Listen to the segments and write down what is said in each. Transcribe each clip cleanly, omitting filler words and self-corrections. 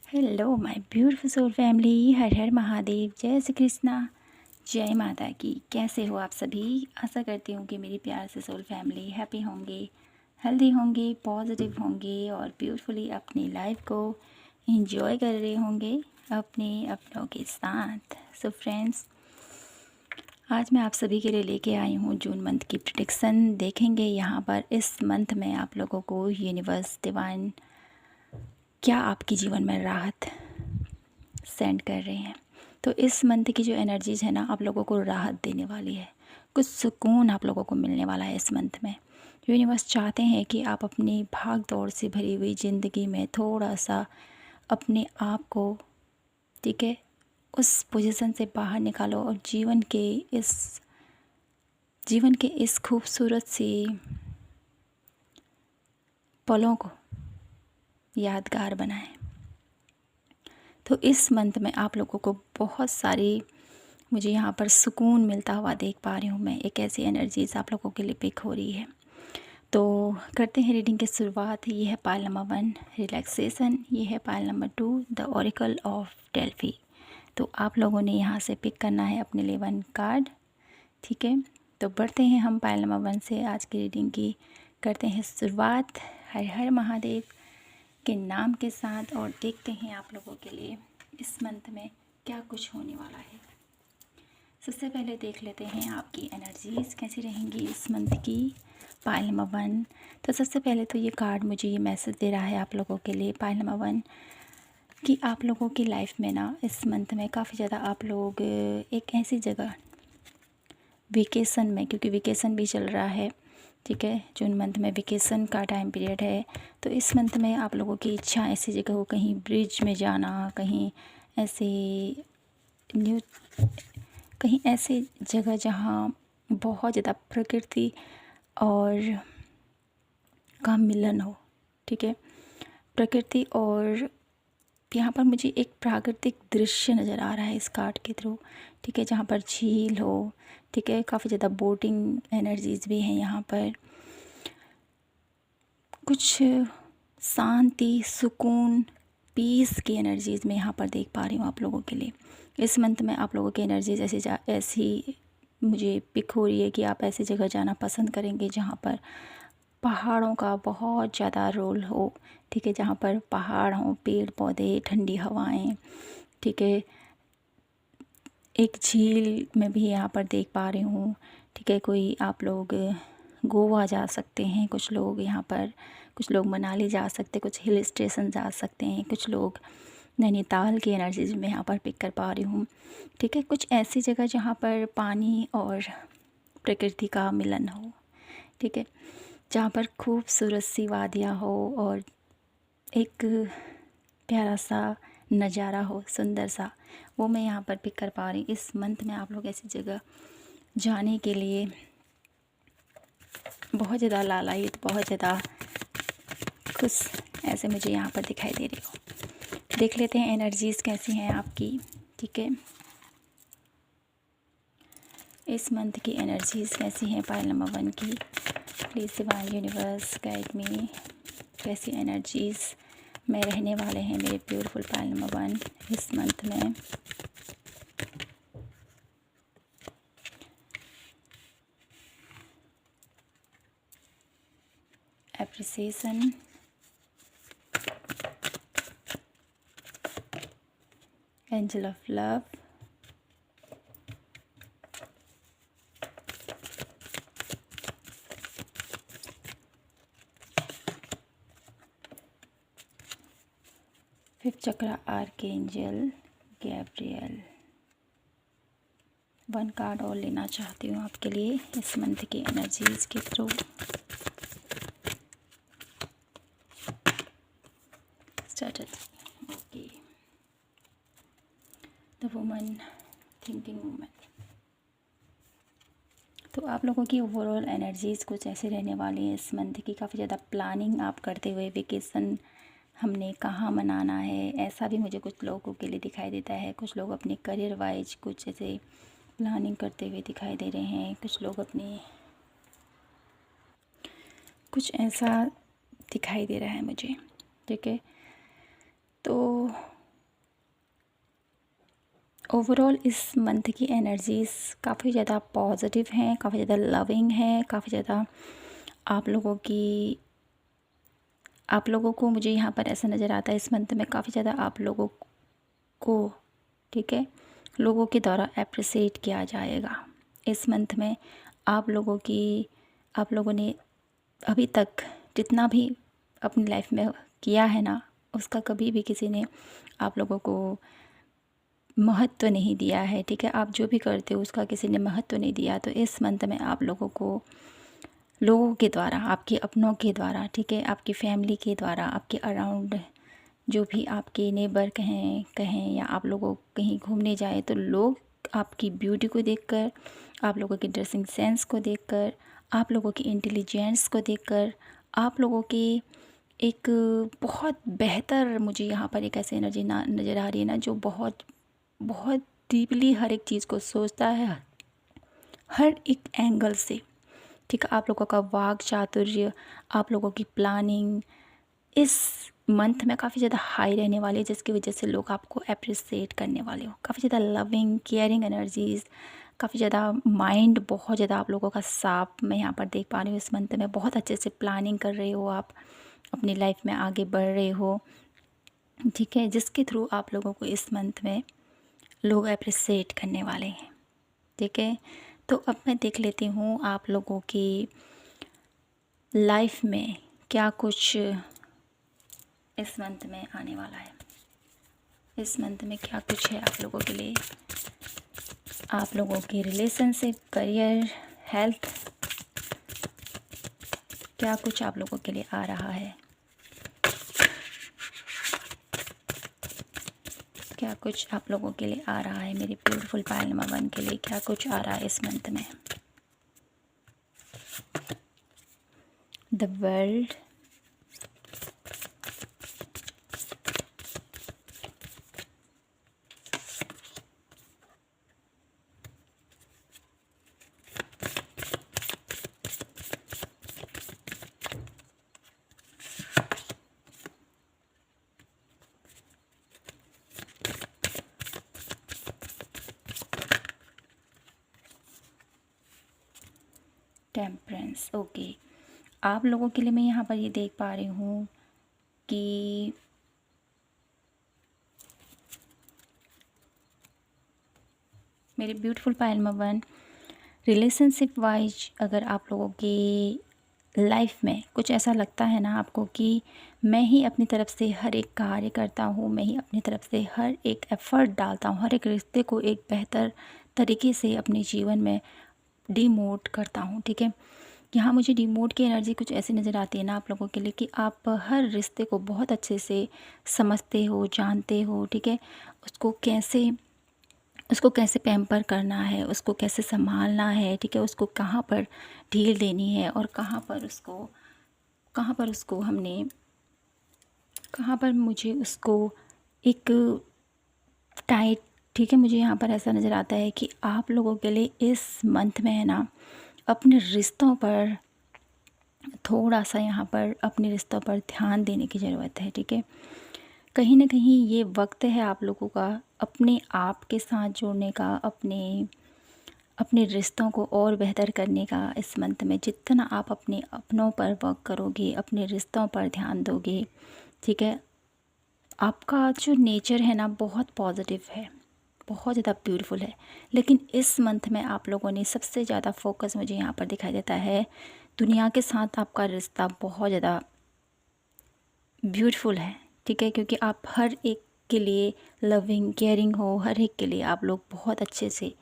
Hello my beautiful soul family. हर हर महादेव, जय श्री कृष्णा, जय माता की। कैसे हो आप सभी? आशा करती हूँ कि मेरी प्यार से सोल फैमिली हैप्पी होंगे, हेल्दी होंगे, पॉजिटिव होंगे और ब्यूटीफुली अपनी लाइफ को एंजॉय कर रहे होंगे अपने अपनों के साथ। सो फ्रेंड्स, आज मैं आप सभी के लिए लेके आई हूँ जून मंथ की प्रेडिक्शन। देखेंगे यहाँ पर इस मंथ में आप लोगों को यूनिवर्स डिवाइन क्या आपके जीवन में राहत सेंड कर रहे हैं। तो इस मंथ की जो एनर्जीज़ है ना, आप लोगों को राहत देने वाली है। कुछ सुकून आप लोगों को मिलने वाला है इस मंथ में। यूनिवर्स चाहते हैं कि आप अपनी भाग दौड़ से भरी हुई ज़िंदगी में थोड़ा सा अपने आप को, ठीक है, उस पोजीशन से बाहर निकालो और जीवन के इस खूबसूरत सी पलों को यादगार बनाएं। तो इस मंथ में आप लोगों को बहुत सारी, मुझे यहाँ पर सुकून मिलता हुआ देख पा रही हूँ मैं। एक ऐसी एनर्जीज आप लोगों के लिए पिक हो रही है। तो करते हैं रीडिंग की शुरुआत। ये है पाइल नंबर 1 रिलैक्सेशन, ये है pile number 2 the Oracle of Delphi. तो आप लोगों ने यहाँ से पिक करना है अपने लिए 1 कार्ड, ठीक है। तो बढ़ते हैं हम पाइल नंबर 1 से आज की रीडिंग की करते हैं शुरुआत हर हर महादेव के नाम के साथ और देखते हैं आप लोगों के लिए इस मंथ में क्या कुछ होने वाला है। सबसे पहले देख लेते हैं आपकी एनर्जीज़ कैसी रहेंगी इस मंथ की। Pile number 1। तो सबसे पहले तो ये कार्ड मुझे ये मैसेज दे रहा है आप लोगों के लिए, पाइल नंबर 1, कि आप लोगों की लाइफ में ना इस मंथ में काफ़ी ज़्यादा आप लोग एक ऐसी जगह वेकेशन में, क्योंकि वेकेशन भी चल रहा है, ठीक है, जून मंथ में वेकेशन का टाइम पीरियड है। तो इस मंथ में आप लोगों की इच्छा ऐसी जगह हो, कहीं ब्रिज में जाना, कहीं ऐसे न्यू कहीं ऐसी जगह जहाँ बहुत ज़्यादा प्रकृति और का मिलन हो, ठीक है। प्रकृति और यहाँ पर मुझे एक प्राकृतिक दृश्य नज़र आ रहा है इस कार्ड के थ्रू, ठीक है, जहाँ पर झील हो, ठीक है। काफ़ी ज़्यादा बोटिंग एनर्जीज भी हैं यहाँ पर। कुछ शांति, सुकून, पीस की एनर्जीज़ मैं यहाँ पर देख पा रही हूँ आप लोगों के लिए। इस मंथ में आप लोगों की एनर्जीज ऐसी मुझे पिक हो रही है कि आप ऐसी जगह जाना पसंद करेंगे जहाँ पर पहाड़ों का बहुत ज़्यादा रोल हो, ठीक है, जहाँ पर पहाड़ हों, पेड़ पौधे, ठंडी हवाएं, ठीक है। एक झील में भी यहाँ पर देख पा रही हूँ, ठीक है। कोई आप लोग गोवा जा सकते हैं, कुछ लोग यहाँ पर, कुछ लोग मनाली जा सकते हैं, कुछ हिल स्टेशन जा सकते हैं, कुछ लोग नैनीताल की एनर्जीज में यहाँ पर पिक कर पा रही हूँ, ठीक है। कुछ ऐसी जगह जहाँ पर पानी और प्रकृति का मिलन हो, ठीक है, जहाँ पर खूबसूरत सी वादियाँ हो और एक प्यारा सा नज़ारा हो, सुंदर सा, वो मैं यहाँ पर पिक कर पा रही हूँ। इस मंथ में आप लोग ऐसी जगह जाने के लिए बहुत ज़्यादा लालायित, बहुत ज़्यादा खुश ऐसे मुझे यहाँ पर दिखाई दे रही हो। देख लेते हैं एनर्जीज़ कैसी हैं आपकी, ठीक है। इस मंथ की एनर्जीज़ कैसी हैं पाइल नंबर 1 की। प्लीज़ डिवाइन यूनिवर्स गाइड मी, कैसी एनर्जीज़ में रहने वाले हैं मेरे ब्यूटीफुल पाइल नंबर 1 इस मंथ में। Appreciation, angel of love, fifth चक्र आर्कएंजल गैब्रियल। 1 कार्ड और लेना चाहती हूँ आपके लिए इस मंथ की एनर्जीज़ के through. Okay, the woman, thinking woman. तो आप लोगों की ओवरऑल एनर्जीज़ कुछ ऐसे रहने वाली है इस मंथ की। काफ़ी ज़्यादा प्लानिंग आप करते हुए, वेकेशन हमने कहाँ मनाना है, ऐसा भी मुझे कुछ लोगों के लिए दिखाई देता है। कुछ लोग अपने करियर वाइज कुछ ऐसे प्लानिंग करते हुए दिखाई दे रहे हैं। कुछ लोग अपने, कुछ ऐसा दिखाई दे रहा है मुझे, ठीक है। तो ओवरऑल इस मंथ की एनर्जीज़ काफ़ी ज़्यादा पॉजिटिव हैं, काफ़ी ज़्यादा लविंग हैं, काफ़ी ज़्यादा आप लोगों की आप लोगों को मुझे यहाँ पर ऐसा नज़र आता है इस मंथ में काफ़ी ज़्यादा आप लोगों को, ठीक है, लोगों के द्वारा अप्रिसिएट किया जाएगा। इस मंथ में आप लोगों ने अभी तक जितना भी अपनी लाइफ में किया है ना, उसका कभी भी किसी ने आप लोगों को महत्व नहीं दिया है, ठीक है। आप जो भी करते हो उसका किसी ने महत्व नहीं दिया, तो इस मंथ में आप लोगों को लोगों के द्वारा, आपके अपनों के द्वारा, ठीक है, आपकी फैमिली के द्वारा, आपके अराउंड जो भी आपके नेबर कहें कहें या आप लोगों कहीं घूमने जाए तो लोग आपकी ब्यूटी को देखकर, आप लोगों की ड्रेसिंग सेंस को देखकर, आप लोगों की इंटेलिजेंस को देखकर, आप लोगों की एक बहुत बेहतर, मुझे यहाँ पर एक ऐसी एनर्जी ना नज़र आ रही है ना जो बहुत बहुत डीपली हर एक चीज़ को सोचता है, हर एक एंगल से, ठीक है। आप लोगों का वाक चातुर्य, आप लोगों की प्लानिंग इस मंथ में काफ़ी ज़्यादा हाई रहने वाली है, जिसकी वजह से लोग आपको अप्रिसिएट करने वाले हो। काफ़ी ज़्यादा लविंग केयरिंग एनर्जीज़, काफ़ी ज़्यादा माइंड बहुत ज़्यादा आप लोगों का साफ मैं यहाँ पर देख पा रही हूँ। इस मंथ में बहुत अच्छे से प्लानिंग कर रहे हो, आप अपनी लाइफ में आगे बढ़ रहे हो, ठीक है, जिसके थ्रू आप लोगों को इस मंथ में लोग अप्रिसिएट करने वाले हैं, ठीक है। तो अब मैं देख लेती हूँ आप लोगों की लाइफ में क्या कुछ इस मंथ में आने वाला है। इस मंथ में क्या कुछ है आप लोगों के लिए, आप लोगों की रिलेशनशिप, करियर, हेल्थ, क्या कुछ आप लोगों के लिए आ रहा है, क्या कुछ आप लोगों के लिए आ रहा है। मेरी ब्यूटीफुल पायल नंबर 1 के लिए क्या कुछ आ रहा है इस मंथ में। The world, temperance, okay. आप लोगों के लिए मैं यहाँ पर ये देख पा रही हूँ कि मेरी beautiful pile number 1, relationship wise अगर आप लोगों की लाइफ में कुछ ऐसा लगता है ना आपको कि मैं ही अपनी तरफ से हर एक कार्य करता हूँ, मैं ही अपनी तरफ से हर एक एफ़र्ट डालता हूँ, हर एक रिश्ते को एक बेहतर तरीके से अपने जीवन में डिमोट करता हूँ, ठीक है। यहाँ मुझे डिमोट की एनर्जी कुछ ऐसी नज़र आती है ना आप लोगों के लिए कि आप हर रिश्ते को बहुत अच्छे से समझते हो, जानते हो, ठीक है। उसको कैसे पैम्पर करना है, उसको कैसे संभालना है, ठीक है, उसको कहाँ पर ढील देनी है और कहाँ पर मुझे उसको एक टाइट, ठीक है। मुझे यहाँ पर ऐसा नज़र आता है कि आप लोगों के लिए इस मंथ में है ना अपने रिश्तों पर थोड़ा सा यहाँ पर अपने रिश्तों पर ध्यान देने की ज़रूरत है, ठीक है। कहीं ना कहीं ये वक्त है आप लोगों का अपने आप के साथ जुड़ने का, अपने रिश्तों को और बेहतर करने का। इस मंथ में जितना आप अपने अपनों पर वर्क करोगे, अपने रिश्तों पर ध्यान दोगे, ठीक है, आपका जो नेचर है ना बहुत पॉजिटिव है, बहुत ज़्यादा ब्यूटीफुल है। लेकिन इस मंथ में आप लोगों ने सबसे ज़्यादा फोकस मुझे यहाँ पर दिखाई देता है, दुनिया के साथ आपका रिश्ता बहुत ज़्यादा ब्यूटीफुल है, ठीक है, क्योंकि आप हर एक के लिए लविंग केयरिंग हो, हर एक के लिए आप लोग बहुत अच्छे से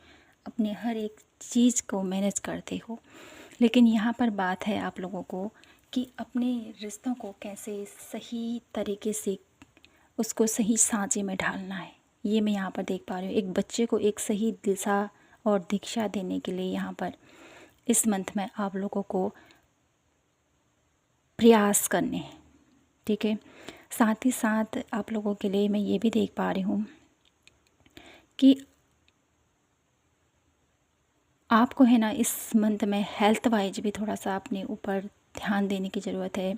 अपने हर एक चीज़ को मैनेज करते हो। लेकिन यहाँ पर बात है आप लोगों को कि अपने रिश्तों को कैसे सही तरीके से उसको सही सांचे में ढालना है, ये मैं यहाँ पर देख पा रही हूँ। एक बच्चे को एक सही दिशा और दीक्षा देने के लिए यहाँ पर इस मंथ में आप लोगों को प्रयास करने हैं, ठीक है। साथ ही साथ आप लोगों के लिए मैं ये भी देख पा रही हूँ कि आपको है ना इस मंथ में हेल्थ वाइज भी थोड़ा सा अपने ऊपर ध्यान देने की ज़रूरत है।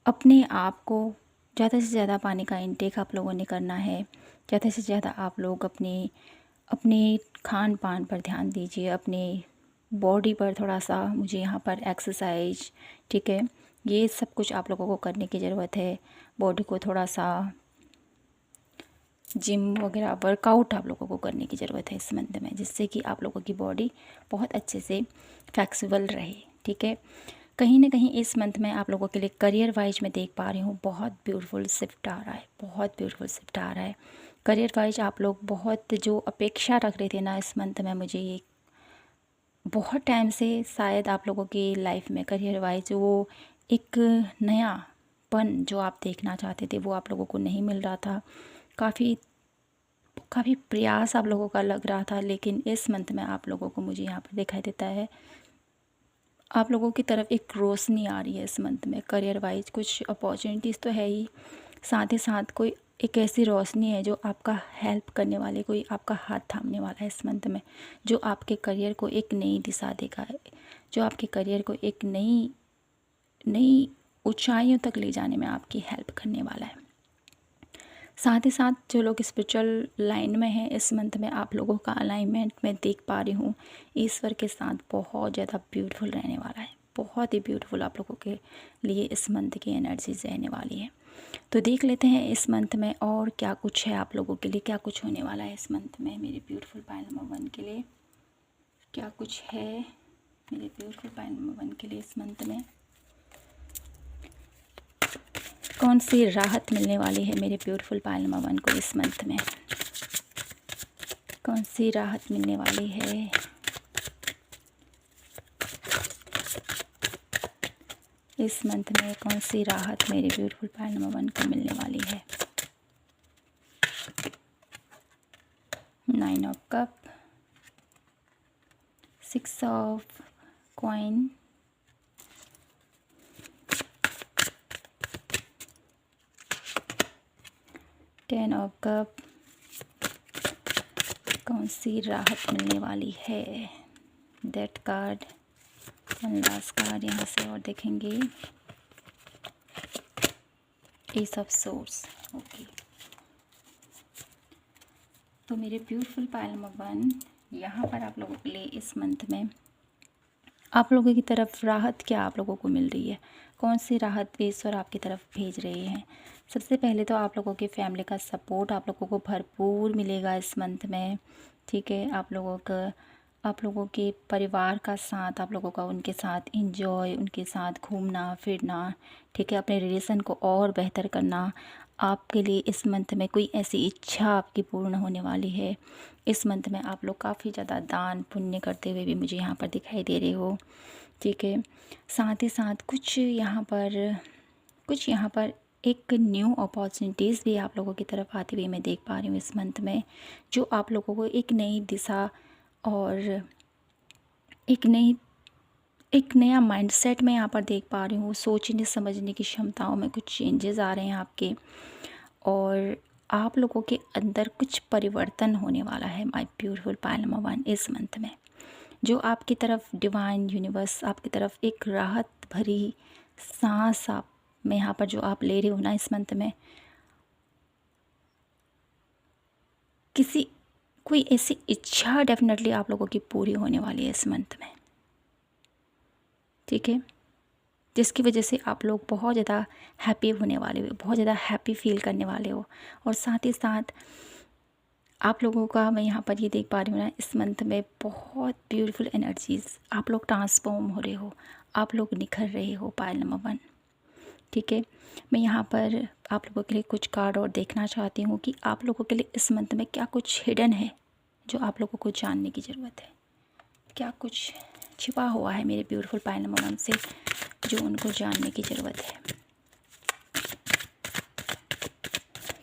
अपने आप को ज़्यादा से ज़्यादा पानी का इंटेक आप लोगों ने करना है, ज़्यादा से ज़्यादा आप लोग अपने अपने खान पान पर ध्यान दीजिए, अपने बॉडी पर थोड़ा सा, मुझे यहाँ पर एक्सरसाइज, ठीक है, ये सब कुछ आप लोगों को करने की ज़रूरत है। बॉडी को थोड़ा सा जिम वगैरह वर्कआउट आप लोगों को करने की ज़रूरत है इस मंथ में, जिससे कि आप लोगों की बॉडी बहुत अच्छे से फ्लेक्सिबल रहे, ठीक है। कहीं ना कहीं इस मंथ में आप लोगों के लिए करियर वाइज मैं देख पा रही हूँ बहुत ब्यूटीफुल शिफ्ट आ रहा है, बहुत ब्यूटीफुल शिफ्ट आ रहा है। करियर वाइज आप लोग बहुत जो अपेक्षा रख रहे थे ना इस मंथ में, मुझे ये बहुत टाइम से शायद आप लोगों की लाइफ में करियर वाइज वो एक नयापन जो आप देखना चाहते थे वो आप लोगों को नहीं मिल रहा था। काफ़ी काफ़ी प्रयास आप लोगों का लग रहा था, लेकिन इस मंथ में आप लोगों को मुझे यहाँ पर दिखाई देता है आप लोगों की तरफ एक रोशनी आ रही है इस मंथ में। करियर वाइज कुछ अपॉर्चुनिटीज़ तो है ही, साथ ही साथ कोई एक ऐसी रोशनी है जो आपका हेल्प करने वाले, कोई आपका हाथ थामने वाला है इस मंथ में, जो आपके करियर को एक नई दिशा देगा, जो आपके करियर को एक नई नई ऊंचाइयों तक ले जाने में आपकी हेल्प करने वाला है। साथ ही साथ जो लोग स्पिरिचुअल लाइन में हैं इस मंथ में आप लोगों का अलाइनमेंट मैं देख पा रही हूँ ईश्वर के साथ बहुत ज़्यादा ब्यूटीफुल रहने वाला है, बहुत ही ब्यूटीफुल आप लोगों के लिए इस मंथ की एनर्जीज रहने वाली है। तो देख लेते हैं इस मंथ में और क्या कुछ है आप लोगों के लिए, क्या कुछ होने वाला है इस मंथ में मेरे ब्यूटीफुल पाइल नंबर 1 के लिए, क्या कुछ है मेरे ब्यूटीफुल पाइल नंबर 1 के लिए इस मंथ में। कौन सी राहत मिलने वाली है मेरे ब्यूटीफुल पाइल नंबर 1 को इस मंथ में, कौन सी राहत मिलने वाली है इस मंथ में, कौन सी राहत मेरे ब्यूटीफुल पाइल नंबर 1 को मिलने वाली है। 9 of cup, 6 of coin, 10 of cup, कौन सी राहत मिलने वाली है। That card, one last card यहाँ से और देखेंगे, एस ऑफ सोर्स। ओके, तो मेरे ब्यूटीफुल पाइल नंबर 1 यहाँ पर आप लोगों के लिए इस मंथ में आप लोगों की तरफ राहत क्या आप लोगों को मिल रही है, कौन सी राहत ईश्वर आपकी तरफ भेज रहे हैं। सबसे पहले तो आप लोगों के फैमिली का सपोर्ट आप लोगों को भरपूर मिलेगा इस मंथ में, ठीक है। आप लोगों के परिवार का साथ, आप लोगों का उनके साथ इंजॉय, उनके साथ घूमना फिरना, ठीक है, अपने रिलेशन को और बेहतर करना आपके लिए इस मंथ में कोई ऐसी इच्छा आपकी पूर्ण होने वाली है। इस मंथ में आप लोग काफ़ी ज़्यादा दान पुण्य करते हुए भी मुझे यहाँ पर दिखाई दे रहे हो, ठीक है। साथ ही साथ कुछ यहाँ पर एक न्यू अपॉर्चुनिटीज़ भी आप लोगों की तरफ आती हुई मैं देख पा रही हूँ इस मंथ में, जो आप लोगों को एक नई दिशा और एक नया माइंडसेट में यहाँ पर देख पा रही हूँ। सोचने समझने की क्षमताओं में कुछ चेंजेस आ रहे हैं आपके, और आप लोगों के अंदर कुछ परिवर्तन होने वाला है माय ब्यूटीफुल पाइल नंबर 1 इस मंथ में, जो आपकी तरफ डिवाइन यूनिवर्स आपकी तरफ एक राहत भरी सांस आप में यहाँ पर जो आप ले रहे हो ना इस मंथ में, कोई ऐसी इच्छा डेफिनेटली आप लोगों की पूरी होने वाली है इस मंथ में, ठीक है, जिसकी वजह से आप लोग बहुत ज़्यादा हैप्पी होने वाले हो, बहुत ज़्यादा हैप्पी फील करने वाले हो। और साथ ही साथ आप लोगों का मैं यहाँ पर ये देख पा रही हूँ ना इस मंथ में बहुत ब्यूटीफुल एनर्जीज़, आप लोग ट्रांसफॉर्म हो रहे हो, आप लोग निखर रहे हो पाइल नंबर 1, ठीक है। मैं यहाँ पर आप लोगों के लिए कुछ कार्ड और देखना चाहती हूँ कि आप लोगों के लिए इस मंथ में क्या कुछ हिडन है जो आप लोगों को जानने की ज़रूरत है, क्या कुछ छिपा हुआ है मेरे ब्यूटीफुल पाइल नंबर 1 से जो उनको जानने की ज़रूरत है,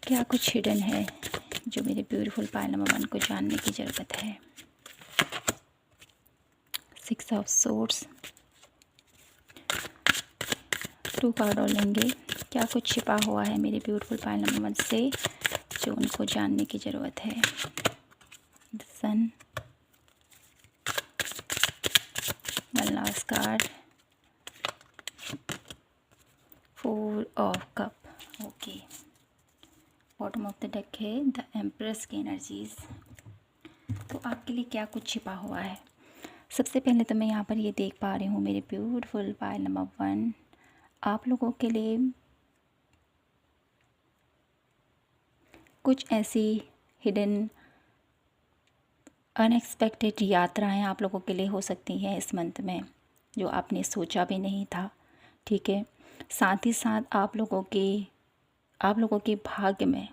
क्या कुछ हिडन है जो मेरे ब्यूटीफुल पाइल नंबर 1 को जानने की ज़रूरत है। 6 ऑफ सोर्ड्स, 2 कार्ड और लेंगे, क्या कुछ छिपा हुआ है मेरे ब्यूटीफुल पाइल नंबर 1 से जो उनको जानने की ज़रूरत है। The sun, one last card, 4 of cup. Okay, bottom of the deck है द एम्प्रेस की एनर्जीज़। तो आपके लिए क्या कुछ छिपा हुआ है। सबसे पहले तो मैं यहाँ पर ये देख पा रही हूँ मेरे ब्यूटीफुल पाइल नंबर 1, आप लोगों के लिए कुछ ऐसी हिडन अनएक्सपेक्टेड यात्राएं आप लोगों के लिए हो सकती हैं इस मंथ में, जो आपने सोचा भी नहीं था। ठीक है, साथ ही साथ आप लोगों के भाग्य में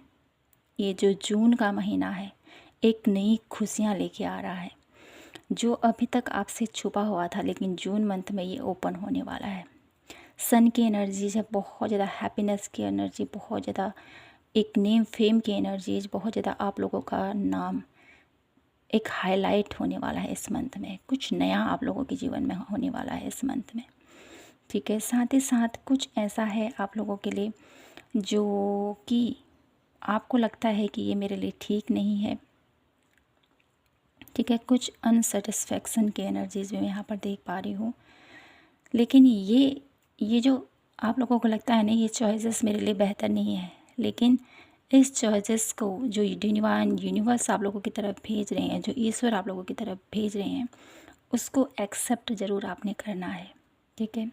ये जो जून का महीना है एक नई खुशियाँ लेके आ रहा है, जो अभी तक आपसे छुपा हुआ था, लेकिन जून मंथ में ये ओपन होने वाला है। सन की एनर्जी है, बहुत ज़्यादा हैप्पीनेस की एनर्जी, बहुत ज़्यादा एक नेम फेम की एनर्जीज, बहुत ज़्यादा आप लोगों का नाम एक हाईलाइट होने वाला है इस मंथ में। कुछ नया आप लोगों के जीवन में होने वाला है इस मंथ में। ठीक है, साथ ही साथ कुछ ऐसा है आप लोगों के लिए जो कि आपको लगता है कि ये मेरे लिए ठीक नहीं है। ठीक है, कुछ अनसेटिस्फैक्शन की एनर्जीज भी मैं यहाँ पर देख पा रही हूँ। लेकिन ये जो आप लोगों को लगता है ना, ये चॉइसेस मेरे लिए बेहतर नहीं है, लेकिन इस चॉइसेस को जो डिवाइन यूनिवर्स आप लोगों की तरफ भेज रहे हैं, जो ईश्वर आप लोगों की तरफ भेज रहे हैं, उसको एक्सेप्ट ज़रूर आपने करना है। ठीक है,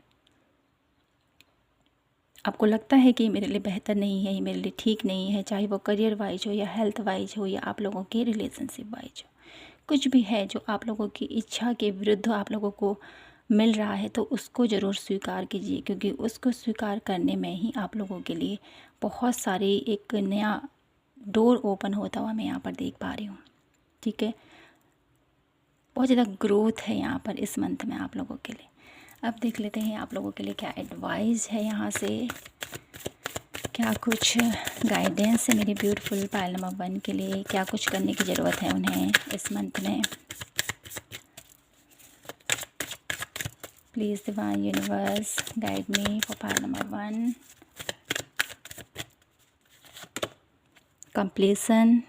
आपको लगता है कि मेरे लिए बेहतर नहीं है, ये मेरे लिए ठीक नहीं है, चाहे वो करियर वाइज हो या हेल्थ वाइज हो या आप लोगों के रिलेशनशिप वाइज हो, कुछ भी है जो आप लोगों की इच्छा के विरुद्ध आप लोगों को मिल रहा है, तो उसको ज़रूर स्वीकार कीजिए, क्योंकि उसको स्वीकार करने में ही आप लोगों के लिए बहुत सारी एक नया डोर ओपन होता हुआ मैं यहाँ पर देख पा रही हूँ। ठीक है, बहुत ज़्यादा ग्रोथ है यहाँ पर इस मंथ में आप लोगों के लिए। अब देख लेते हैं आप लोगों के लिए क्या एडवाइस है यहाँ से, क्या कुछ गाइडेंस है मेरी ब्यूटीफुल पाइल नंबर 1 के लिए, क्या कुछ करने की ज़रूरत है उन्हें इस मंथ में। Please divine universe guide me for pile number 1। Completion,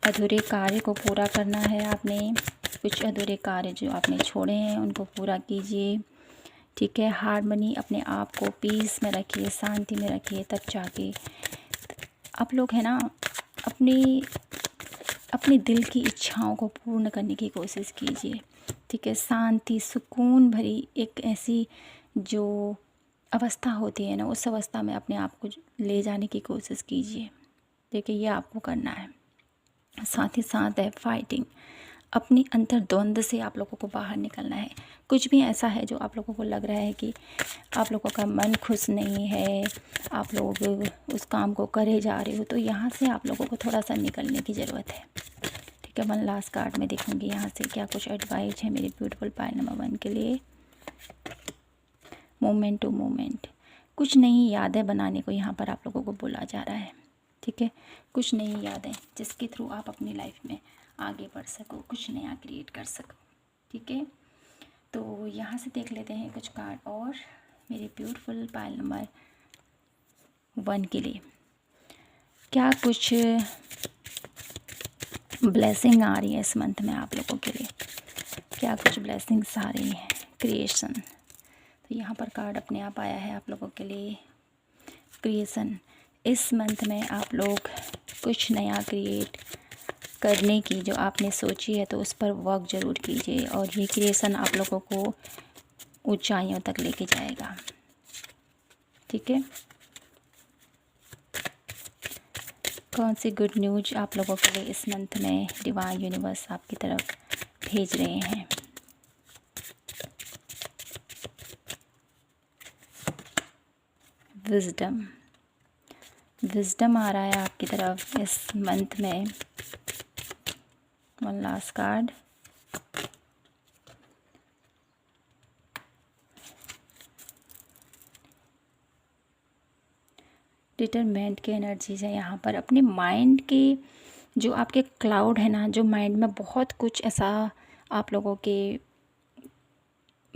अधूरे कार्य को पूरा करना है आपने, कुछ अधूरे कार्य जो आपने छोड़े हैं उनको पूरा कीजिए। ठीक है, हार्मनी, अपने आप को पीस में रखिए, शांति में रखिए, तब जाके आप लोग है ना अपनी दिल की इच्छाओं को पूर्ण करने की कोशिश कीजिए। ठीक है, शांति सुकून भरी एक ऐसी जो अवस्था होती है ना, उस अवस्था में अपने आप को ले जाने की कोशिश कीजिए। ठीक है, ये आपको करना है। साथ ही साथ है फाइटिंग, अपनी अंतर्द्वंद से आप लोगों को बाहर निकलना है। कुछ भी ऐसा है जो आप लोगों को लग रहा है कि आप लोगों का मन खुश नहीं है, आप लोग उस काम को करे जा रहे हो, तो यहाँ से आप लोगों को थोड़ा सा निकलने की ज़रूरत है। ठीक है, 1 लास्ट कार्ड में देखूँगी यहाँ से क्या कुछ एडवाइस है मेरी ब्यूटीफुल पाइल नंबर 1 के लिए। मोमेंट टू मोमेंट, कुछ नई यादें बनाने को यहाँ पर आप लोगों को बोला जा रहा है। ठीक है, कुछ नई यादें जिसके थ्रू आप अपनी लाइफ में आगे बढ़ सको, कुछ नया क्रिएट कर सको। ठीक है, तो यहाँ से देख लेते हैं कुछ कार्ड और मेरे ब्यूटीफुल पाइल नंबर 1 के लिए। क्या कुछ ब्लेसिंग आ रही है इस मंथ में आप लोगों के लिए, क्या कुछ ब्लेसिंग्स आ रही हैं। क्रिएशन, तो यहाँ पर कार्ड अपने आप आया है आप लोगों के लिए। क्रिएशन, इस मंथ में आप लोग कुछ नया क्रिएट करने की जो आपने सोची है, तो उस पर वर्क ज़रूर कीजिए, और ये क्रिएशन आप लोगों को ऊंचाइयों तक लेके जाएगा। ठीक है, कौन सी गुड न्यूज आप लोगों के लिए इस मंथ में डिवाइन यूनिवर्स आपकी तरफ भेज रहे हैं। विजडम आ रहा है आपकी तरफ इस मंथ में। 1 लास्ट कार्ड, डिटरमेंट की एनर्जीज है यहाँ पर। अपने माइंड के जो आपके क्लाउड है ना, जो माइंड में बहुत कुछ ऐसा आप लोगों के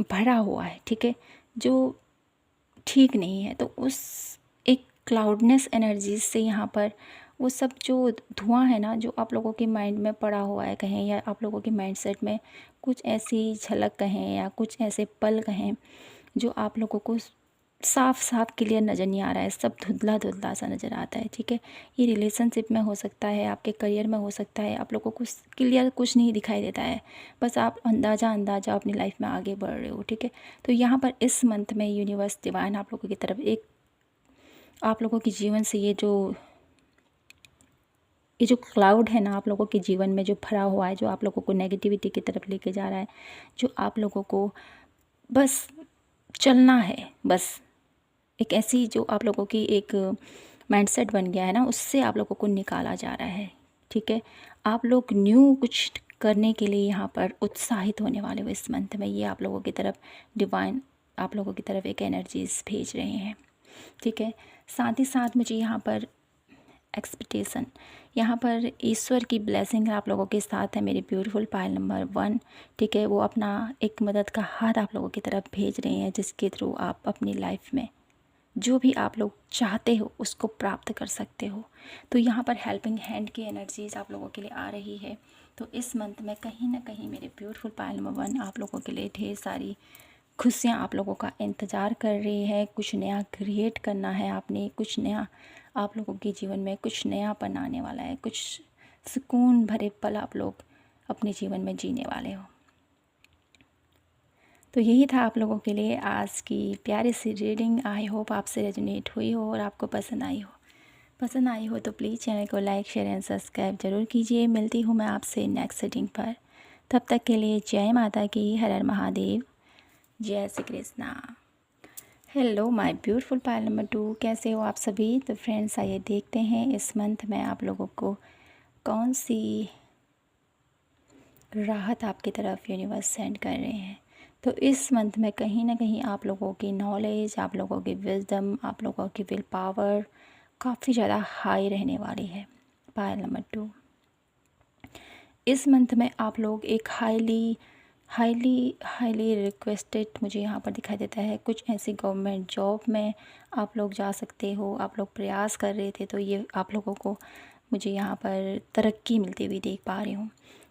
भरा हुआ है, ठीक है, जो ठीक नहीं है, तो उस एक क्लाउडनेस एनर्जीज से यहाँ पर वो सब जो धुआं है ना, जो आप लोगों के माइंड में पड़ा हुआ है कहें, या आप लोगों के माइंडसेट में कुछ ऐसी झलक कहें या कुछ ऐसे पल कहें जो आप लोगों को साफ साफ क्लियर नज़र नहीं आ रहा है, सब धुंधला धुंधला सा नज़र आता है। ठीक है, ये रिलेशनशिप में हो सकता है, आपके करियर में हो सकता है, आप लोगों को क्लियर कुछ नहीं दिखाई देता है, बस आप अंदाज़ा अंदाज़ा अपनी लाइफ में आगे बढ़ रहे हो। ठीक है, तो यहाँ पर इस मंथ में यूनिवर्स डिवाइन आप लोगों की तरफ एक, आप लोगों के जीवन से ये जो क्लाउड है ना आप लोगों के जीवन में जो भरा हुआ है, जो आप लोगों को नेगेटिविटी की तरफ लेके जा रहा है, जो आप लोगों को बस चलना है, बस एक ऐसी जो आप लोगों की एक माइंडसेट बन गया है ना, उससे आप लोगों को निकाला जा रहा है। ठीक है, आप लोग न्यू कुछ करने के लिए यहाँ पर उत्साहित होने वाले हो इस मंथ में। ये आप लोगों की तरफ डिवाइन आप लोगों की तरफ एक एनर्जीज भेज रहे हैं। ठीक है, साथ ही साथ मुझे यहाँ पर एक्सपेक्टेशन, यहाँ पर ईश्वर की ब्लेसिंग आप लोगों के साथ है मेरे ब्यूटीफुल पायल नंबर 1। ठीक है, वो अपना एक मदद का हाथ आप लोगों की तरफ भेज रहे हैं, जिसके थ्रू आप अपनी लाइफ में जो भी आप लोग चाहते हो उसको प्राप्त कर सकते हो। तो यहाँ पर हेल्पिंग हैंड की एनर्जीज आप लोगों के लिए आ रही है। तो इस मंथ में कहीं ना कहीं मेरे ब्यूटीफुल पायल नंबर 1 आप लोगों के लिए ढेर सारी खुशियाँ आप लोगों का इंतज़ार कर रही है। कुछ नया क्रिएट करना है आपने, कुछ नया आप लोगों के जीवन में कुछ नया आने वाला है, कुछ सुकून भरे पल आप लोग अपने जीवन में जीने वाले हो। तो यही था आप लोगों के लिए आज की प्यारी सी रीडिंग। आई होप आपसे रेजोनेट हुई हो और आपको पसंद आई हो। पसंद आई हो तो प्लीज़ चैनल को लाइक शेयर एंड सब्सक्राइब ज़रूर कीजिए। मिलती हूँ मैं आपसे नेक्स्ट रीडिंग पर। तब तक के लिए जय माता की, हर हर महादेव, जय Shri Krishna. Hello my beautiful pile number 2, कैसे हो आप सभी। तो फ्रेंड्स आइए देखते हैं इस मंथ में आप लोगों को कौन सी राहत आपकी तरफ यूनिवर्स सेंड कर रहे हैं। तो इस मंथ में कहीं ना कहीं आप लोगों की नॉलेज, आप लोगों की विजडम, आप लोगों की विल पावर काफ़ी ज़्यादा हाई रहने वाली है। पायल नंबर 2, इस मंथ में आप लोग एक हाईली हाईली हाईली रिक्वेस्टेड मुझे यहाँ पर दिखाई देता है। कुछ ऐसी गवर्नमेंट जॉब में आप लोग जा सकते हो, आप लोग प्रयास कर रहे थे, तो ये आप लोगों को मुझे यहाँ पर तरक्की मिलती हुई देख पा रही हूँ।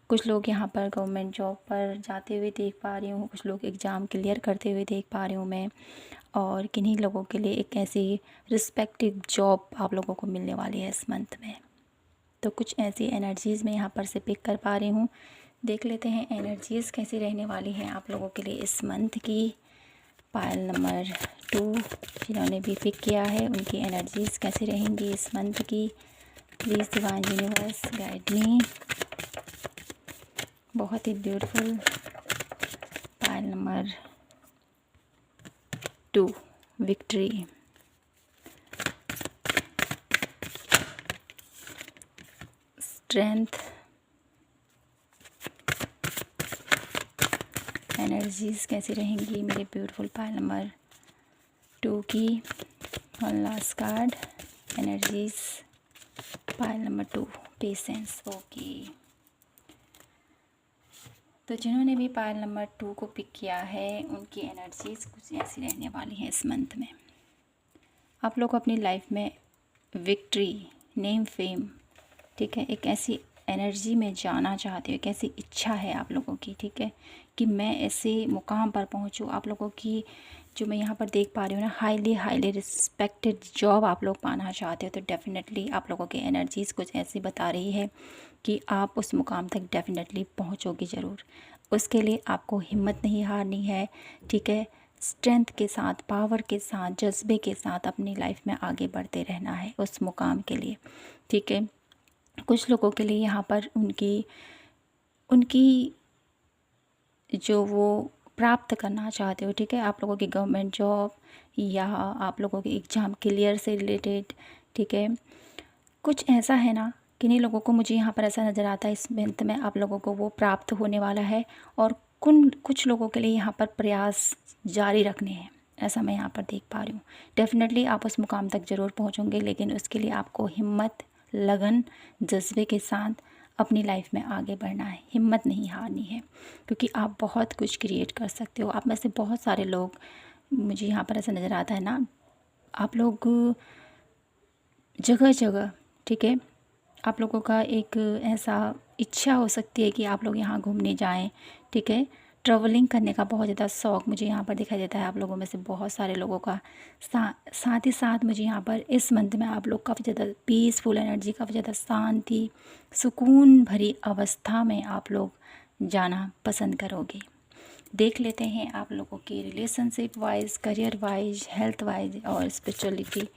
कुछ लोग यहाँ पर गवर्नमेंट जॉब पर जाते हुए देख पा रही हूँ, कुछ लोग एग्ज़ाम क्लियर करते हुए देख पा रही हूँ मैं। और किन्हीं लोगों के लिए एक ऐसी रिस्पेक्टिव जॉब आप लोगों को मिलने वाली है इस मंथ में। तो कुछ ऐसी एनर्जीज़ मैं यहाँ पर से पिक कर पा रही हूँ। देख लेते हैं एनर्जीज़ कैसी रहने वाली हैं आप लोगों के लिए इस मंथ की। पायल नंबर 2 जिन्होंने भी पिक किया है, उनकी एनर्जीज़ कैसी रहेंगी इस मंथ की। Please divine universe guide me. बहुत ही beautiful pile number 2, victory. Strength, energies कैसी रहेंगी मेरे ब्यूटीफुल पायल नंबर 2 की। One last card, energies pile number 2, patience. Okay, तो जिन्होंने भी पायल नंबर 2 को पिक किया है, उनकी एनर्जीज़ कुछ ऐसी रहने वाली है इस मंथ में। आप लोग अपनी लाइफ में विक्ट्री, नेम, फेम, ठीक है, एक ऐसी एनर्जी में जाना चाहते हो, एक ऐसी इच्छा है आप लोगों की, ठीक है, कि मैं ऐसे मुकाम पर पहुंचूं। आप लोगों की जो मैं यहाँ पर देख पा रही हूँ ना, हाईली हाईली रिस्पेक्टेड जॉब आप लोग पाना चाहते हो, तो डेफिनेटली आप लोगों की एनर्जीज़ कुछ ऐसी बता रही है कि आप उस मुकाम तक डेफिनेटली पहुँचोगे ज़रूर। उसके लिए आपको हिम्मत नहीं हारनी है, ठीक है, स्ट्रेंथ के साथ, पावर के साथ, जज्बे के साथ अपनी लाइफ में आगे बढ़ते रहना है उस मुकाम के लिए, ठीक है। कुछ लोगों के लिए यहाँ पर उनकी जो वो प्राप्त करना चाहते हो, ठीक है, आप लोगों की गवर्नमेंट जॉब या आप लोगों के एग्ज़ाम क्लियर से रिलेटेड, ठीक है, कुछ ऐसा है ना, किन्हीं लोगों को मुझे यहाँ पर ऐसा नज़र आता है इस मंथ में आप लोगों को वो प्राप्त होने वाला है। और कुछ लोगों के लिए यहाँ पर प्रयास जारी रखने हैं, ऐसा मैं यहाँ पर देख पा रही हूँ। डेफिनेटली आप उस मुकाम तक ज़रूर पहुँचोगे, लेकिन उसके लिए आपको हिम्मत, लगन, जज्बे के साथ अपनी लाइफ में आगे बढ़ना है, हिम्मत नहीं हारनी है, क्योंकि आप बहुत कुछ क्रिएट कर सकते हो। आप में से बहुत सारे लोग मुझे यहाँ पर ऐसा नज़र आता है ना, आप लोग जगह जगह, ठीक है, आप लोगों का एक ऐसा इच्छा हो सकती है कि आप लोग यहाँ घूमने जाएं, ठीक है, ट्रैवलिंग करने का बहुत ज़्यादा शौक़ मुझे यहाँ पर दिखाई देता है आप लोगों में से बहुत सारे लोगों का। साथ ही साथ मुझे यहाँ पर इस मंथ में आप लोग काफ़ी ज़्यादा पीसफुल एनर्जी, काफ़ी ज़्यादा शांति, सुकून भरी अवस्था में आप लोग जाना पसंद करोगे। देख लेते हैं आप लोगों की relationship wise, career wise, health wise और स्पिरिचुअलिटी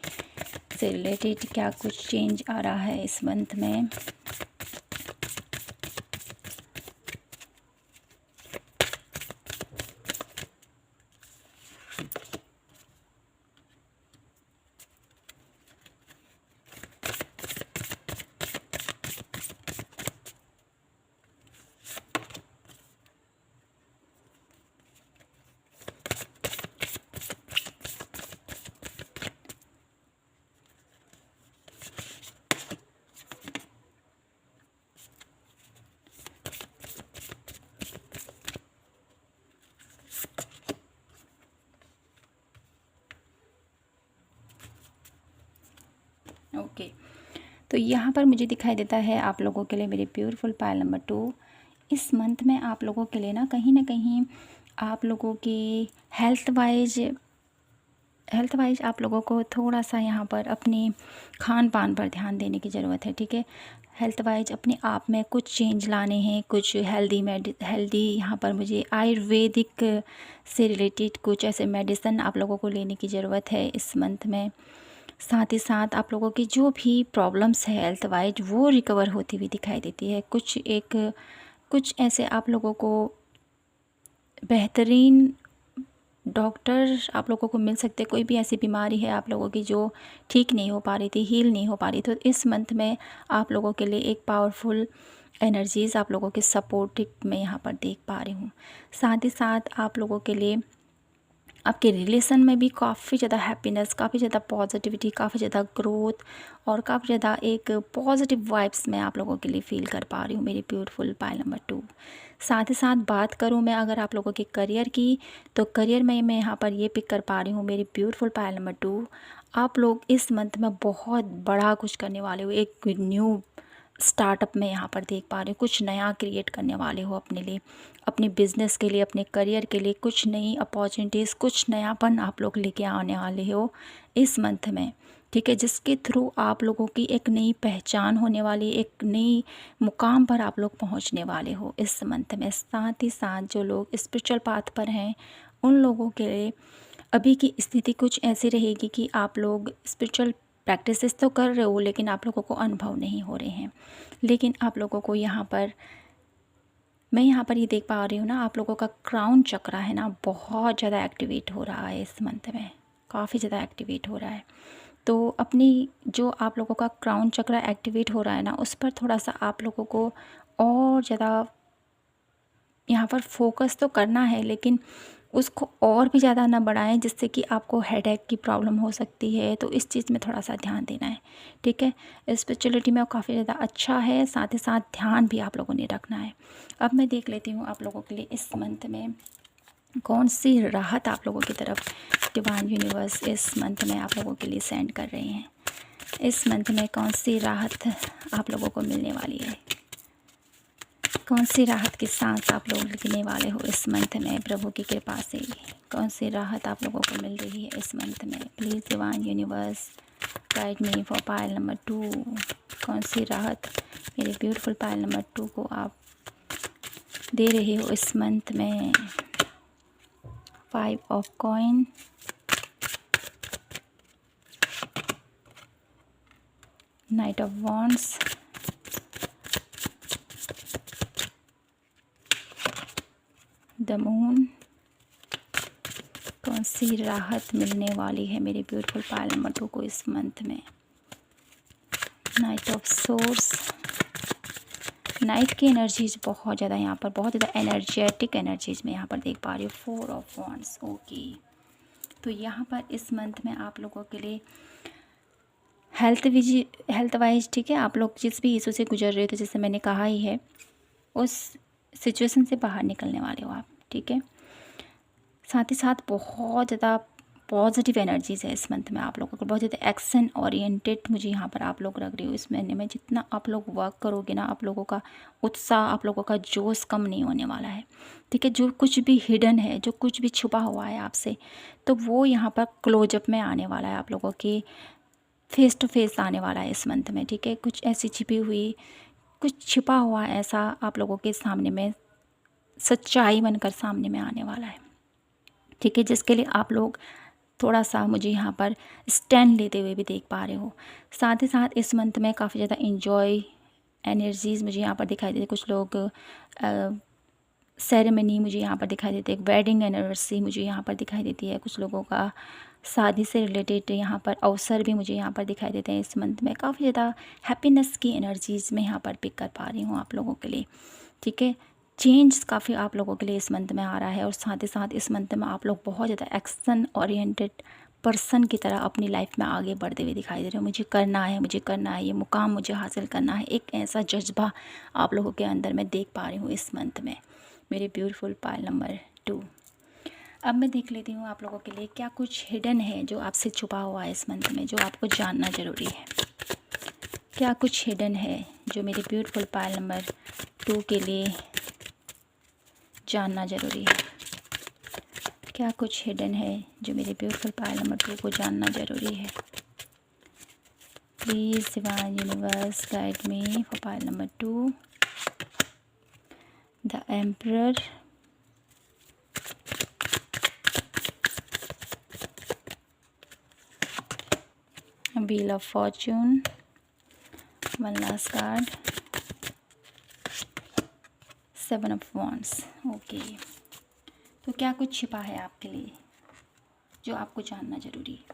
से रिलेटेड क्या कुछ चेंज आ रहा है इस मंथ में। ओके, तो यहाँ पर मुझे दिखाई देता है आप लोगों के लिए मेरे ब्यूटीफुल पायल नंबर 2 इस मंथ में आप लोगों के लिए ना कहीं आप लोगों की हेल्थ वाइज आप लोगों को थोड़ा सा यहाँ पर अपने खान पान पर ध्यान देने की ज़रूरत है। ठीक है, हेल्थ वाइज अपने आप में कुछ चेंज लाने हैं, कुछ हेल्दी यहाँ पर मुझे आयुर्वेदिक से रिलेटेड कुछ ऐसे मेडिसिन आप लोगों को लेने की ज़रूरत है इस मंथ में। साथ ही साथ आप लोगों की जो भी प्रॉब्लम्स है हेल्थ वाइज वो रिकवर होती हुई दिखाई देती है। कुछ ऐसे आप लोगों को बेहतरीन डॉक्टर आप लोगों को मिल सकते। कोई भी ऐसी बीमारी है आप लोगों की जो ठीक नहीं हो पा रही थी, हील नहीं हो पा रही, तो इस मंथ में आप लोगों के लिए एक पावरफुल एनर्जीज़ आप लोगों के सपोर्ट में यहाँ पर देख पा रही हूँ। साथ ही साथ आप लोगों के लिए आपके रिलेशन में भी काफ़ी ज़्यादा हैप्पीनेस, काफ़ी ज़्यादा पॉजिटिविटी, काफ़ी ज़्यादा ग्रोथ और काफ़ी ज़्यादा एक पॉजिटिव वाइब्स मैं आप लोगों के लिए फ़ील कर पा रही हूँ मेरी ब्यूटीफुल पायल नंबर 2। साथ ही साथ बात करूँ मैं अगर आप लोगों के करियर की, तो करियर में मैं यहाँ पर ये पिक कर पा रही हूँ मेरी ब्यूटीफुल पायल नंबर 2। आप लोग इस मंथ में बहुत बड़ा कुछ करने वाले हो, एक न्यू स्टार्टअप में यहाँ पर देख पा रही हूँ। कुछ नया क्रिएट करने वाले हो अपने लिए, अपने बिजनेस के लिए, अपने करियर के लिए कुछ नई अपॉर्चुनिटीज़, कुछ नयापन आप लोग लेके आने वाले हो इस मंथ में। ठीक है, जिसके थ्रू आप लोगों की एक नई पहचान होने वाली, एक नई मुकाम पर आप लोग पहुंचने वाले हो इस मंथ में। साथ ही साथ जो लोग स्पिरिचुअल पाथ पर हैं उन लोगों के लिए अभी की स्थिति कुछ ऐसी रहेगी कि आप लोग स्पिरिचुअल प्रैक्टिसेस तो कर रहे हो लेकिन आप लोगों को अनुभव नहीं हो रहे हैं। लेकिन आप लोगों को मैं यहाँ पर ये देख पा रही हूँ ना, आप लोगों का क्राउन चक्र है ना बहुत ज़्यादा एक्टिवेट हो रहा है इस मंथ में, काफ़ी ज़्यादा एक्टिवेट हो रहा है। तो अपनी जो आप लोगों का क्राउन चक्र एक्टिवेट हो रहा है ना, उस पर थोड़ा सा आप लोगों को और ज़्यादा यहाँ पर फोकस तो करना है, लेकिन उसको और भी ज़्यादा ना बढ़ाएं जिससे कि आपको हेडेक की प्रॉब्लम हो सकती है। तो इस चीज़ में थोड़ा सा ध्यान देना है। ठीक है, स्पिरिचुअलिटी में काफ़ी ज़्यादा अच्छा है, साथ ही साथ ध्यान भी आप लोगों ने रखना है। अब मैं देख लेती हूँ आप लोगों के लिए इस मंथ में कौन सी राहत आप लोगों की तरफ डिवाइन यूनिवर्स इस मंथ में आप लोगों के लिए सेंड कर रहे हैं। इस मंथ में कौन सी राहत आप लोगों को मिलने वाली है, कौन सी राहत की सांस आप लोग लेने वाले हो इस मंथ में प्रभु की कृपा से। कौन सी राहत आप लोगों को मिल रही है इस मंथ में। Please divine universe guide me for Payal number 2। कौन सी राहत मेरे ब्यूटीफुल पायल नंबर 2 को आप दे रहे हो इस मंथ में। 5 of coin, night of wands, the moon. कौन सी राहत मिलने वाली है मेरे ब्यूटीफुल पायल नंबर 2 को इस मंथ में। नाइट ऑफ सोर्स, नाइट की एनर्जीज बहुत ज़्यादा यहाँ पर, बहुत ज़्यादा एनर्जेटिक एनर्जीज में यहाँ पर देख पा रही हूँ। 4 ऑफ वॉन्ड्स। ओके, तो यहाँ पर इस मंथ में आप लोगों के लिए हेल्थ वाइज ठीक है, आप लोग जिस भी इशू से गुजर रहे थे, जैसे मैंने कहा ही है, उस सिचुएशन से बाहर निकलने वाले हो आप। ठीक है, साथ ही साथ बहुत ज़्यादा पॉजिटिव एनर्जीज़ है इस मंथ में आप लोगों को, बहुत ज़्यादा एक्शन ओरिएंटेड मुझे यहाँ पर आप लोग रख रही हो। इस महीने में जितना आप लोग वर्क करोगे ना, आप लोगों का उत्साह, आप लोगों का जोश कम नहीं होने वाला है, ठीक है। जो कुछ भी हिडन है, जो कुछ भी छुपा हुआ है आपसे, तो वो यहाँ पर क्लोजअप में आने वाला है, आप लोगों के फेस टू फेस आने वाला है इस मंथ में, ठीक है। कुछ ऐसी छिपी हुई, कुछ छिपा हुआ ऐसा आप लोगों के सामने में सच्चाई बनकर सामने में आने वाला है, ठीक है, जिसके लिए आप लोग थोड़ा सा मुझे यहाँ पर स्टैंड लेते हुए भी देख पा रहे हो। साथ ही साथ इस मंथ में काफ़ी ज़्यादा इन्जॉय एनर्जीज़ मुझे यहाँ पर दिखाई देती है। कुछ लोग सेरेमनी मुझे यहाँ पर दिखाई देती है, एक वेडिंग एनिवर्सरी मुझे यहाँ पर दिखाई देती है। कुछ लोगों का शादी से रिलेटेड यहाँ पर अवसर भी मुझे यहाँ पर दिखाई देते हैं। इस मंथ में काफ़ी ज़्यादा हैप्पीनेस की एनर्जीज़ मैं यहाँ पर पिक कर पा रही हूँ आप लोगों के लिए, ठीक है। चेंज काफ़ी आप लोगों के लिए इस मंथ में आ रहा है, और साथ ही साथ इस मंथ में आप लोग बहुत ज़्यादा एक्शन ओरिएंटेड पर्सन की तरह अपनी लाइफ में आगे बढ़ते हुए दिखाई दे रहे हो। मुझे करना है, मुझे करना है, ये मुकाम मुझे हासिल करना है, एक ऐसा जज्बा आप लोगों के अंदर मैं देख पा रही हूँ इस मंथ में, मेरे ब्यूटीफुल पायल नंबर 2। अब मैं देख लेती हूँ आप लोगों के लिए क्या कुछ हिडन है जो आपसे छुपा हुआ है इस मंथ में, जो आपको जानना ज़रूरी है। क्या कुछ हिडन है जो मेरे ब्यूटीफुल पायल नंबर 2 के लिए जानना ज़रूरी है। क्या कुछ हिडन है जो मेरे ब्यूटीफुल पायल नंबर 2 को जानना ज़रूरी है। Please divine universe guide me for Payal number 2, the emperor, wheel of Fortune, one last card, 7 of wands. Okay, तो क्या कुछ छिपा है आपके लिए जो आपको जानना ज़रूरी है।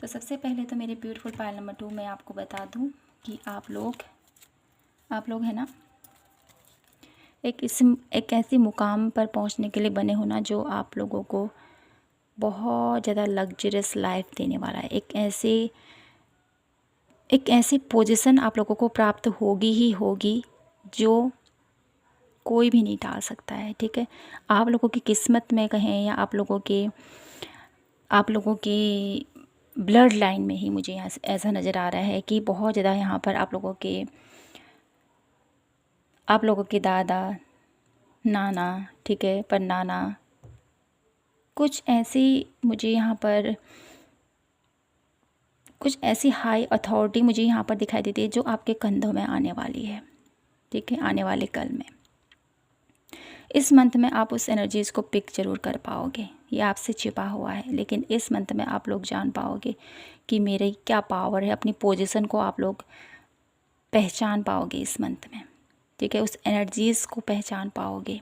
तो सबसे पहले तो मेरे ब्यूटीफुल पायल नंबर 2 मैं आपको बता दूं कि आप लोग है ना, एक ऐसी मुकाम पर पहुंचने के लिए बने हो ना, जो आप लोगों को बहुत ज़्यादा लग्जरियस लाइफ देने वाला है। एक ऐसी पोजीशन आप लोगों को प्राप्त होगी ही होगी जो कोई भी नहीं टाल सकता है, ठीक है। आप लोगों की किस्मत में कहें या आप लोगों के ब्लड लाइन में ही मुझे यहाँ ऐसा नज़र आ रहा है कि बहुत ज़्यादा यहाँ पर आप लोगों के दादा, नाना, ठीक है, परनाना, कुछ ऐसी मुझे यहाँ पर कुछ ऐसी हाई अथॉरिटी मुझे यहाँ पर दिखाई देती है जो आपके कंधों में आने वाली है, ठीक है, आने वाले कल में। इस मंथ में आप उस एनर्जीज़ को पिक जरूर कर पाओगे, ये आपसे छिपा हुआ है, लेकिन इस मंथ में आप लोग जान पाओगे कि मेरे क्या पावर है। अपनी पोजीशन को आप लोग पहचान पाओगे इस मंथ में, ठीक है, उस एनर्जीज़ को पहचान पाओगे,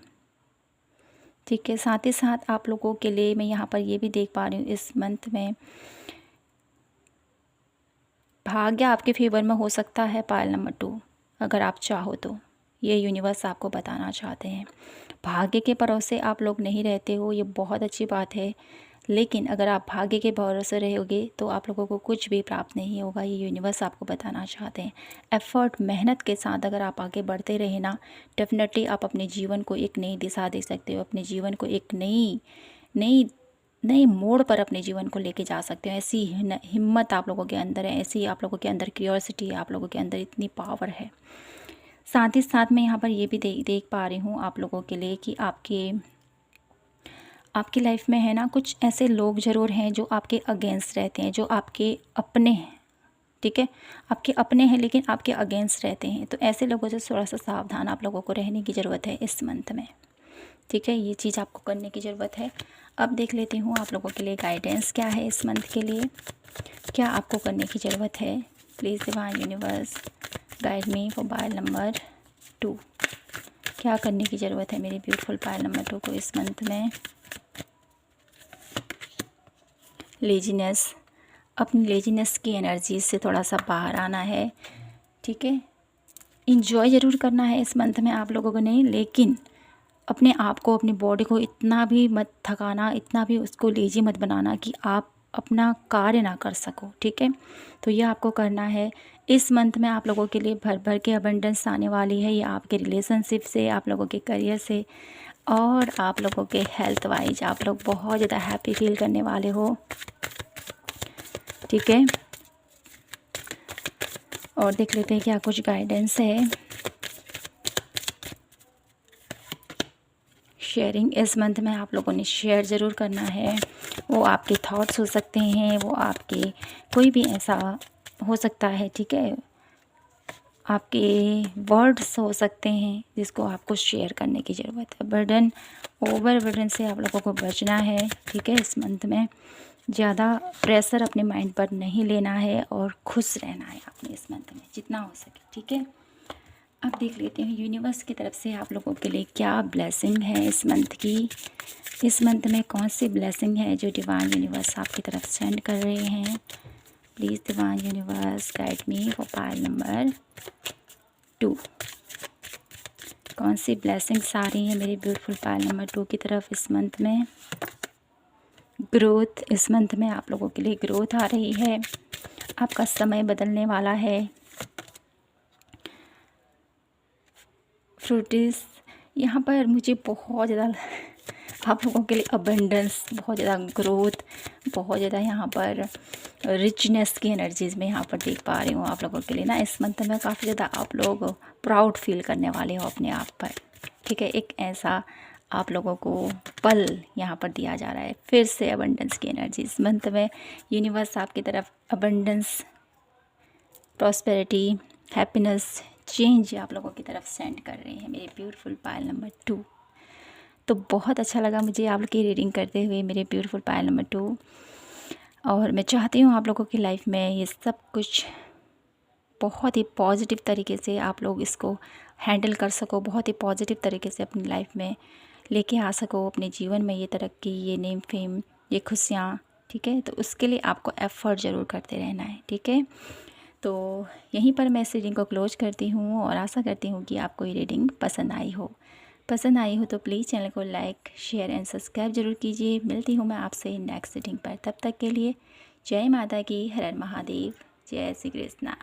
ठीक है। साथ ही साथ आप लोगों के लिए मैं यहाँ पर ये भी देख पा रही हूँ इस मंथ में भाग्य आपके फेवर में हो सकता है पायल नंबर 2, अगर आप चाहो तो। ये यूनिवर्स आपको बताना चाहते हैं, भाग्य के भरोसे आप लोग नहीं रहते हो, ये बहुत अच्छी बात है, लेकिन अगर आप भाग्य के भरोसे रहोगे तो आप लोगों को कुछ भी प्राप्त नहीं होगा, ये यूनिवर्स आपको बताना चाहते हैं। एफर्ट, मेहनत के साथ अगर आप आगे बढ़ते रहे ना, डेफिनेटली आप अपने जीवन को एक नई दिशा दे सकते हो, अपने जीवन को एक नई मोड़ पर अपने जीवन को लेके जा सकते हो। ऐसी हिम्मत आप लोगों के अंदर है, ऐसी आप लोगों के अंदर क्यूरियोसिटी है, आप लोगों के अंदर इतनी पावर है। साथ ही साथ मैं यहाँ पर ये भी देख पा रही हूँ आप लोगों के लिए कि आपकी लाइफ में है ना, कुछ ऐसे लोग ज़रूर हैं जो आपके अगेंस्ट रहते हैं, जो आपके अपने हैं, ठीक है, आपके अपने हैं लेकिन आपके अगेंस्ट रहते हैं। तो ऐसे लोगों से थोड़ा सा सावधान आप लोगों को रहने की ज़रूरत है इस मंथ में, ठीक है, ये चीज़ आपको करने की ज़रूरत है। अब देख लेती हूँ आप लोगों के लिए गाइडेंस क्या है इस मंथ के लिए, क्या आपको करने की ज़रूरत है। Please divine universe guide me for Payal number 2, क्या करने की ज़रूरत है मेरे ब्यूटीफुल पायल नंबर 2 को इस मंथ में। लेजीनेस, अपनी लेजीनेस की एनर्जी से थोड़ा सा बाहर आना है, ठीक है। इंजॉय ज़रूर करना है इस मंथ में आप लोगों को, नहीं, लेकिन अपने आप को, अपनी बॉडी को इतना भी मत थकाना, इतना भी उसको लेजी मत बनाना कि आप अपना कार्य ना कर सको, ठीक है। तो ये आपको करना है इस मंथ में। आप लोगों के लिए भर भर के अबंडेंस आने वाली है, ये आपके रिलेशनशिप से, आप लोगों के करियर से, और आप लोगों के हेल्थ वाइज आप लोग बहुत ज़्यादा हैप्पी फील करने वाले हो, ठीक है। और देख लेते हैं क्या कुछ गाइडेंस है। शेयरिंग इस मंथ में आप लोगों ने शेयर ज़रूर करना है। वो आपके थॉट्स हो सकते हैं, वो आपके कोई भी ऐसा हो सकता है, ठीक है, आपके वर्ड्स हो सकते हैं जिसको आपको शेयर करने की ज़रूरत है। बर्डन, ओवर बर्डन से आप लोगों को बचना है, ठीक है। इस मंथ में ज़्यादा प्रेशर अपने माइंड पर नहीं लेना है और खुश रहना है आपने इस मंथ में जितना हो सके, ठीक है। अब देख लेते हैं यूनिवर्स की तरफ से आप लोगों के लिए क्या ब्लेसिंग है इस मंथ की। इस मंथ में कौन सी ब्लेसिंग है जो डिवाइन यूनिवर्स आपकी तरफ सेंड कर रहे हैं। Please divine universe guide me for pile number 2। कौन सी ब्लेसिंग्स आ रही हैं मेरी ब्यूटीफुल पाइल नंबर 2 की तरफ इस मंथ में। ग्रोथ, इस मंथ में आप लोगों के लिए ग्रोथ आ रही है। आपका समय बदलने वाला है। फ्रूटिस, यहाँ पर मुझे बहुत ज़्यादा आप लोगों के लिए अबंडेंस, बहुत ज़्यादा ग्रोथ, बहुत ज़्यादा यहाँ पर रिचनेस की एनर्जीज़ में यहाँ पर देख पा रही हूँ आप लोगों के लिए ना। इस मंथ में काफ़ी ज़्यादा आप लोग प्राउड फील करने वाले हो अपने आप पर, ठीक है। एक ऐसा आप लोगों को पल यहाँ पर दिया जा रहा है फिर से अबंडेंस की एनर्जी इस मंथ में। यूनिवर्स आपकी तरफ अबंडेंस, प्रॉस्पेरिटी, हैप्पीनेस, चेंज आप लोगों की तरफ सेंड कर रहे हैं मेरे ब्यूटीफुल पाइल नंबर 2। तो बहुत अच्छा लगा मुझे आप लोग की रीडिंग करते हुए मेरे ब्यूटीफुल पाइल नंबर 2। और मैं चाहती हूँ आप लोगों की लाइफ में ये सब कुछ बहुत ही पॉजिटिव तरीके से आप लोग इसको हैंडल कर सको, बहुत ही पॉजिटिव तरीके से अपनी लाइफ में लेके आ सको, अपने जीवन में ये तरक्की, ये नेम फेम, ये खुशियाँ, ठीक है। तो उसके लिए आपको एफ़र्ट ज़रूर करते रहना है, ठीक है। तो यहीं पर मैं इस रीडिंग को क्लोज करती हूँ और आशा करती हूँ कि आपको ये रीडिंग पसंद आई हो। पसंद आई हो तो प्लीज़ चैनल को लाइक, शेयर एंड सब्सक्राइब ज़रूर कीजिए। मिलती हूँ मैं आपसे नेक्स्ट रीडिंग पर, तब तक के लिए जय माता की, हर हर महादेव, जय श्री कृष्णा।